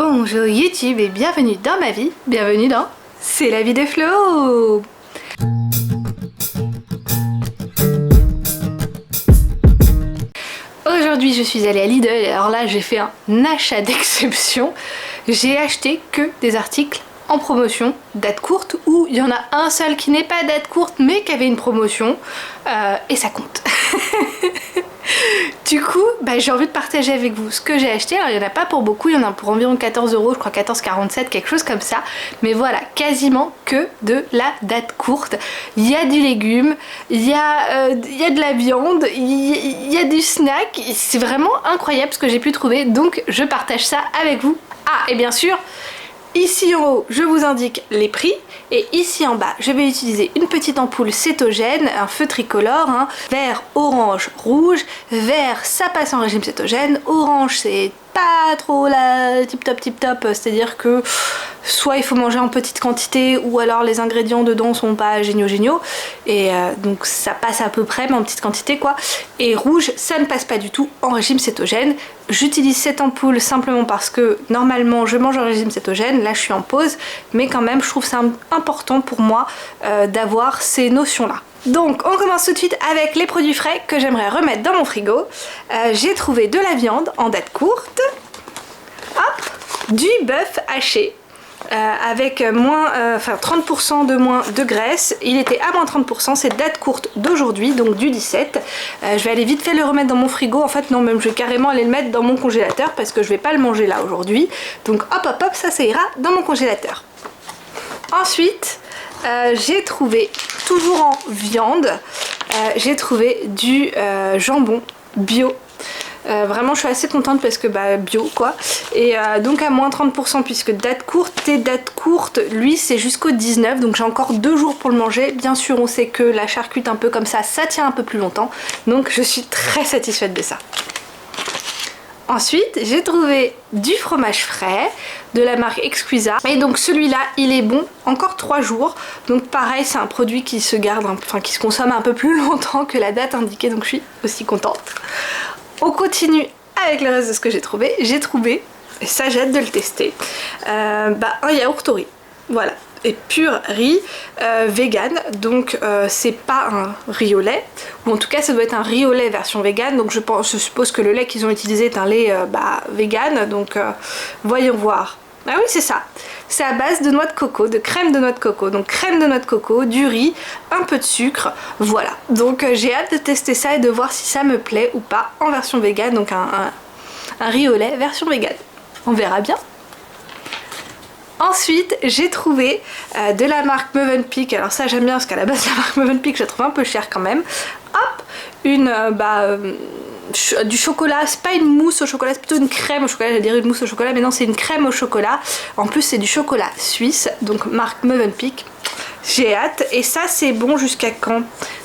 Bonjour YouTube et bienvenue dans ma vie, bienvenue dans C'est la vie de Flo. Aujourd'hui je suis allée à Lidl, alors là j'ai fait un achat d'exception. J'ai acheté que des articles en promotion, date courte, ou il y en a un seul qui n'est pas date courte mais qui avait une promotion, et ça compte. Du coup, j'ai envie de partager avec vous ce que j'ai acheté. Alors il n'y en a pas pour beaucoup, il y en a pour environ 14 €, je crois 14,47, quelque chose comme ça. Mais voilà, quasiment que de la date courte. Il y a du légume, il y a de la viande, il y a du snack. C'est vraiment incroyable ce que j'ai pu trouver, donc je partage ça avec vous. Ah, et bien sûr, ici en haut, je vous indique les prix. Et ici en bas, je vais utiliser une petite ampoule cétogène, un feu tricolore, hein, vert, orange, rouge. Vert, ça passe en régime cétogène. Orange, c'est pas trop la tip top, c'est-à-dire que soit il faut manger en petite quantité ou alors les ingrédients dedans sont pas géniaux et donc ça passe à peu près mais en petite quantité quoi. Et rouge, ça ne passe pas du tout en régime cétogène. J'utilise cette ampoule simplement parce que normalement je mange en régime cétogène, là je suis en pause, mais quand même je trouve ça important pour moi d'avoir ces notions là. Donc on commence tout de suite avec les produits frais que j'aimerais remettre dans mon frigo. J'ai trouvé de la viande en date courte, hop, du bœuf haché avec moins, 30% de moins de graisse. Il était à moins 30%, c'est date courte d'aujourd'hui, donc du 17. Je vais aller vite fait le remettre dans mon frigo. En fait non, même je vais carrément aller le mettre dans mon congélateur parce que je vais pas le manger là aujourd'hui. Donc hop, ça ira dans mon congélateur. Ensuite, j'ai trouvé, toujours en viande, j'ai trouvé du jambon bio. Vraiment je suis assez contente parce que bio quoi. Et donc à moins 30% puisque date courte, et date courte lui c'est jusqu'au 19, donc j'ai encore 2 jours pour le manger. Bien sûr on sait que la charcute un peu comme ça tient un peu plus longtemps, donc je suis très satisfaite de ça. Ensuite, j'ai trouvé du fromage frais de la marque Exquisa. Et donc celui-là, il est bon encore 3 jours. Donc pareil, c'est un produit qui se garde, qui se consomme un peu plus longtemps que la date indiquée. Donc je suis aussi contente. On continue avec le reste de ce que j'ai trouvé. J'ai trouvé, et ça j'ai hâte de le tester, un yaourt au riz. Voilà. Et pur riz vegan, donc c'est pas un riz au lait, ou en tout cas ça doit être un riz au lait version vegan, donc je suppose que le lait qu'ils ont utilisé est un lait vegan, donc voyons voir. Ah oui c'est ça, c'est à base de noix de coco, de crème de noix de coco, donc crème de noix de coco, du riz, un peu de sucre, voilà. Donc j'ai hâte de tester ça et de voir si ça me plaît ou pas en version vegan, donc un riz au lait version vegan, on verra bien. Ensuite, j'ai trouvé de la marque Mövenpick. Alors ça j'aime bien parce qu'à la base la marque Mövenpick je la trouve un peu chère quand même. Hop, du chocolat, c'est pas une mousse au chocolat, c'est plutôt une crème au chocolat, j'allais dire une mousse au chocolat, mais non c'est une crème au chocolat. En plus c'est du chocolat suisse, donc marque Mövenpick. J'ai hâte et ça c'est bon jusqu'à quand?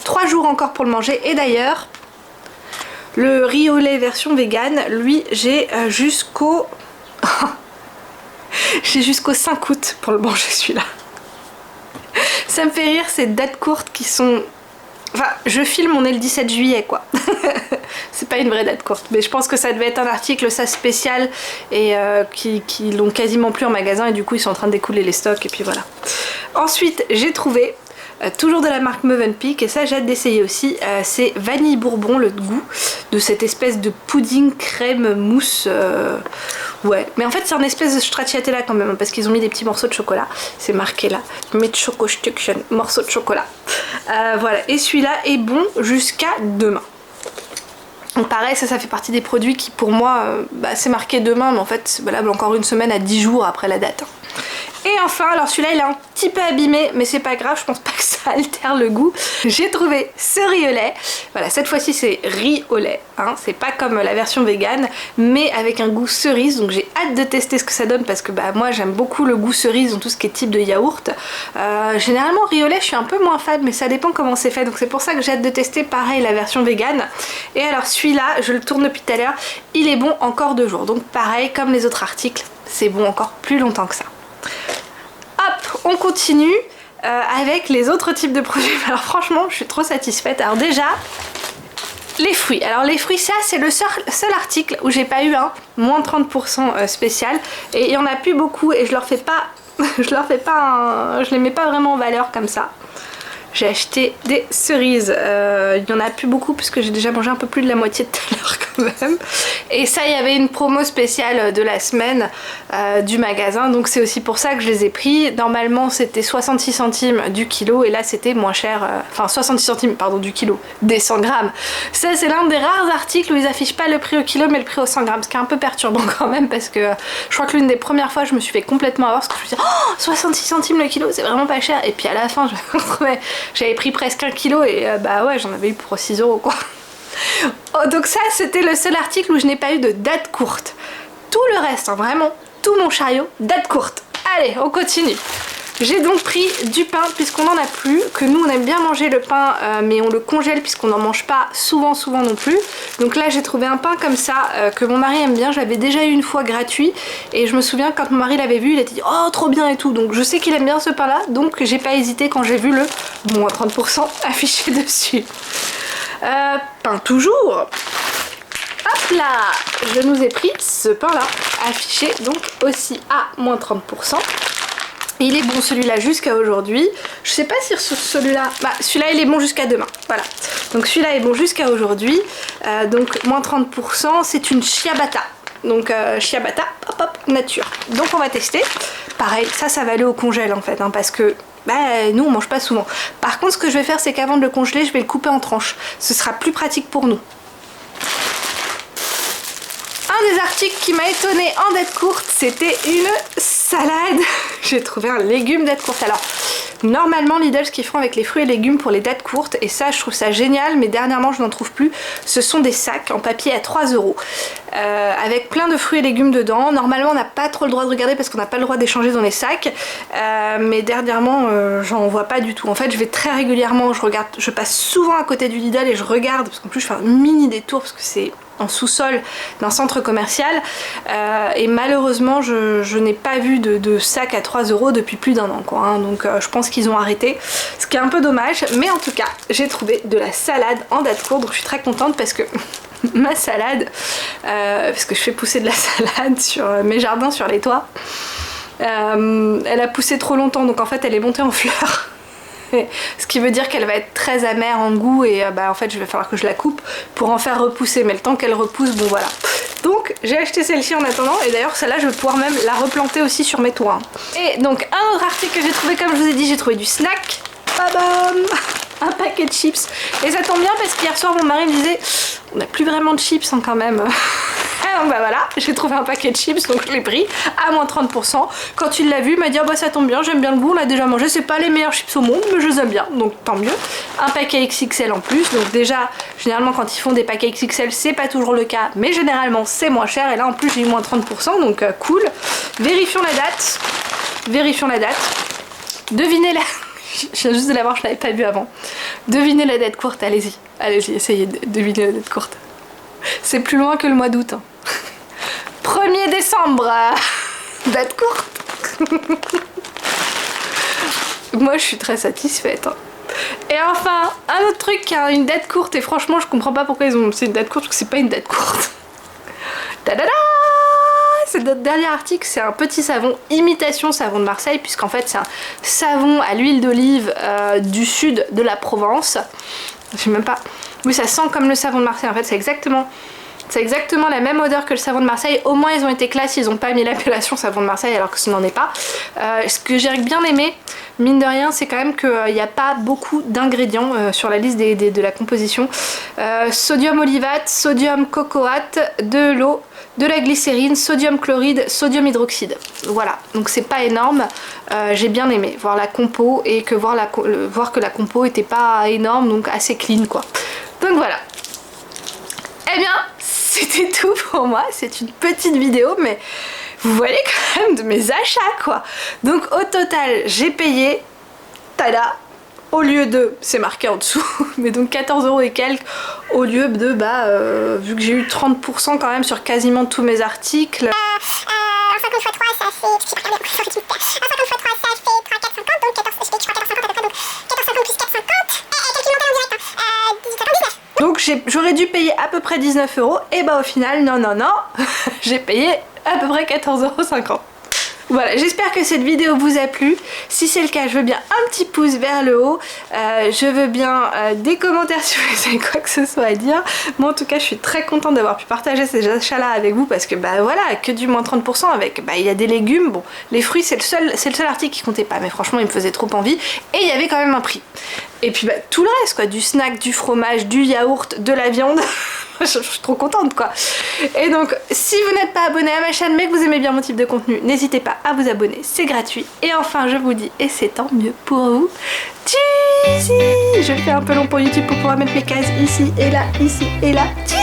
3 jours encore pour le manger. Et d'ailleurs, le riz au lait version vegan, lui j'ai jusqu'au... J'ai jusqu'au 5 août pour le manger celui-là. Ça me fait rire ces dates courtes qui sont... Enfin, je filme, on est le 17 juillet quoi. C'est pas une vraie date courte. Mais je pense que ça devait être un article ça spécial et qui l'ont quasiment plus en magasin et du coup ils sont en train d'écouler les stocks et puis voilà. Ensuite, j'ai trouvé... toujours de la marque Mövenpick et ça j'ai hâte d'essayer aussi, c'est vanille bourbon, le goût de cette espèce de pudding crème mousse, ouais mais en fait c'est un espèce de stracciatella quand même parce qu'ils ont mis des petits morceaux de chocolat, c'est marqué là, Chocostuction, morceaux de chocolat, voilà. Et celui-là est bon jusqu'à demain. Donc pareil, ça fait partie des produits qui pour moi, c'est marqué demain mais en fait c'est valable encore une semaine à 10 jours après la date. Et enfin, alors celui-là il est un petit peu abîmé mais c'est pas grave, je pense pas que ça altère le goût. J'ai trouvé ce riz au lait, voilà, cette fois-ci c'est riz au lait, hein. C'est pas comme la version vegan mais avec un goût cerise, donc j'ai hâte de tester ce que ça donne parce que moi j'aime beaucoup le goût cerise dans tout ce qui est type de yaourt. Généralement riz au lait je suis un peu moins fan mais ça dépend comment c'est fait, donc c'est pour ça que j'ai hâte de tester pareil la version vegan. Et alors celui-là, je le tourne depuis tout à l'heure, il est bon encore 2 jours, donc pareil comme les autres articles, c'est bon encore plus longtemps que ça. Hop, on continue avec les autres types de produits. Alors franchement, je suis trop satisfaite. Alors déjà, les fruits. Alors les fruits, ça c'est le seul article où j'ai pas eu un moins 30% spécial. Et il y en a plus beaucoup et je leur fais pas, je les mets pas vraiment en valeur comme ça. J'ai acheté des cerises, il y en a plus beaucoup puisque j'ai déjà mangé un peu plus de la moitié de tout à l'heure quand même. Et ça, il y avait une promo spéciale de la semaine du magasin, donc c'est aussi pour ça que je les ai pris. Normalement c'était 66 centimes du kilo et là c'était moins cher, enfin 66 centimes pardon du kilo, des 100 grammes. Ça c'est l'un des rares articles où ils affichent pas le prix au kilo mais le prix au 100 grammes, ce qui est un peu perturbant quand même parce que je crois que l'une des premières fois je me suis fait complètement avoir parce que je me suis dit oh 66 centimes le kilo c'est vraiment pas cher, et puis à la fin je me retrouvais. J'avais pris presque 1 kilo et bah ouais, j'en avais eu pour 6 € quoi. Oh, donc ça, c'était le seul article où je n'ai pas eu de date courte. Tout le reste, hein, vraiment, tout mon chariot, date courte. Allez, on continue. J'ai donc pris du pain puisqu'on n'en a plus, que nous on aime bien manger le pain mais on le congèle puisqu'on n'en mange pas souvent non plus. Donc là j'ai trouvé un pain comme ça que mon mari aime bien, je l'avais déjà eu une fois gratuit et je me souviens quand mon mari l'avait vu il était dit oh trop bien et tout, donc je sais qu'il aime bien ce pain là, donc j'ai pas hésité quand j'ai vu le moins 30% affiché dessus. Pain toujours. Hop là, je nous ai pris ce pain là affiché donc aussi à moins 30%. Il est bon celui-là jusqu'à aujourd'hui. Je sais pas si celui-là... Bah celui-là il est bon jusqu'à demain. Voilà. Donc celui-là est bon jusqu'à aujourd'hui. Donc moins 30%. C'est une ciabatta. Donc ciabatta, hop hop, nature. Donc on va tester. Pareil, ça va aller au congèle en fait. Hein, parce que bah, nous on mange pas souvent. Par contre ce que je vais faire c'est qu'avant de le congeler, je vais le couper en tranches. Ce sera plus pratique pour nous. Un des articles qui m'a étonnée en date courte, c'était une salade. J'ai trouvé un légume date courte. Alors, normalement, Lidl, ce qu'ils font avec les fruits et légumes pour les dates courtes, et ça, je trouve ça génial, mais dernièrement, je n'en trouve plus, ce sont des sacs en papier à 3 €. Avec plein de fruits et légumes dedans. Normalement, on n'a pas trop le droit de regarder parce qu'on n'a pas le droit d'échanger dans les sacs. Mais dernièrement, j'en vois pas du tout. En fait, je vais très régulièrement, je passe souvent à côté du Lidl et je regarde, parce qu'en plus, je fais un mini détour parce que c'est en sous-sol d'un centre commercial et malheureusement je n'ai pas vu de sac à 3 € depuis plus d'1 an quoi, hein. Donc je pense qu'ils ont arrêté, ce qui est un peu dommage, mais en tout cas j'ai trouvé de la salade en date courte, donc je suis très contente parce que ma salade, parce que je fais pousser de la salade sur mes jardins, sur les toits, elle a poussé trop longtemps donc en fait elle est montée en fleurs. Ce qui veut dire qu'elle va être très amère en goût et bah en fait il va falloir que je la coupe pour en faire repousser, mais le temps qu'elle repousse, bon voilà. Donc j'ai acheté celle-ci en attendant et d'ailleurs celle-là je vais pouvoir même la replanter aussi sur mes toits. Et donc un autre article que j'ai trouvé, comme je vous ai dit, j'ai trouvé du snack. Babam, un paquet de chips. Et ça tombe bien parce qu'hier soir mon mari me disait on n'a plus vraiment de chips hein, quand même. Donc bah voilà, j'ai trouvé un paquet de chips donc je l'ai pris à moins 30%. Quand il l'a vu, il m'a dit oh bah ça tombe bien, j'aime bien le goût, on l'a déjà mangé, c'est pas les meilleurs chips au monde mais je les aime bien, donc tant mieux. Un paquet XXL en plus, donc déjà généralement quand ils font des paquets XXL c'est pas toujours le cas, mais généralement c'est moins cher et là en plus j'ai eu moins 30% donc cool. Vérifions la date, devinez la... Je viens juste de la voir, je l'avais pas vu avant. Devinez la date courte, allez-y, essayez de deviner la date courte. C'est plus loin que le mois d'août. Hein. 1er décembre, date courte. Moi je suis très satisfaite. Hein. Et enfin, un autre truc qui a une date courte et franchement je comprends pas pourquoi ils ont... C'est une date courte parce que c'est pas une date courte. Tadada! C'est notre dernier article, c'est un petit savon imitation savon de Marseille puisqu'en fait c'est un savon à l'huile d'olive du sud de la Provence. Je sais même pas... Oui ça sent comme le savon de Marseille en fait, c'est exactement la même odeur que le savon de Marseille. Au moins ils ont été classe, ils ont pas mis l'appellation savon de Marseille alors que ce n'en est pas. Ce que j'ai bien aimé, mine de rien, c'est quand même qu'il n'y a pas beaucoup d'ingrédients sur la liste de la composition. Sodium olivate, sodium cocoate, de l'eau, de la glycérine, sodium chloride, sodium hydroxyde. Voilà, donc c'est pas énorme. J'ai bien aimé voir la compo et que voir que la compo était pas énorme, donc assez clean quoi. Donc voilà. Eh bien, c'était tout pour moi. C'est une petite vidéo, mais vous voyez quand même de mes achats quoi. Donc au total, j'ai payé, tada, au lieu de, c'est marqué en dessous, mais donc 14 € et quelques, au lieu de, bah, vu que j'ai eu 30% quand même sur quasiment tous mes articles. 50 x 3 ça fait, 50 x 3 ça fait 3, 4, 50, donc 14, je fais 3, 4, 50 à peu près, donc 14, 50 plus 4, 50, calcul mental en direct, 18, 19. Donc j'aurais dû payer à peu près 19 €, et bah au final, non, j'ai payé à peu près 14,50 €. Voilà, j'espère que cette vidéo vous a plu. Si c'est le cas, je veux bien un petit pouce vers le haut. Je veux bien des commentaires si vous avez quoi que ce soit à dire. Moi en tout cas, je suis très contente d'avoir pu partager ces achats-là avec vous parce que bah voilà, que du moins 30% avec, bah il y a des légumes. Bon, les fruits c'est le seul article qui comptait pas, mais franchement il me faisait trop envie. Et il y avait quand même un prix. Et puis bah tout le reste quoi, du snack, du fromage, du yaourt, de la viande. Je suis trop contente quoi. Et donc si vous n'êtes pas abonné à ma chaîne mais que vous aimez bien mon type de contenu, n'hésitez pas à vous abonner, c'est gratuit. Et enfin je vous dis, et c'est tant mieux pour vous, tchuss. Je fais un peu long pour YouTube pour pouvoir mettre mes cases ici et là, ici et là. Tchuss.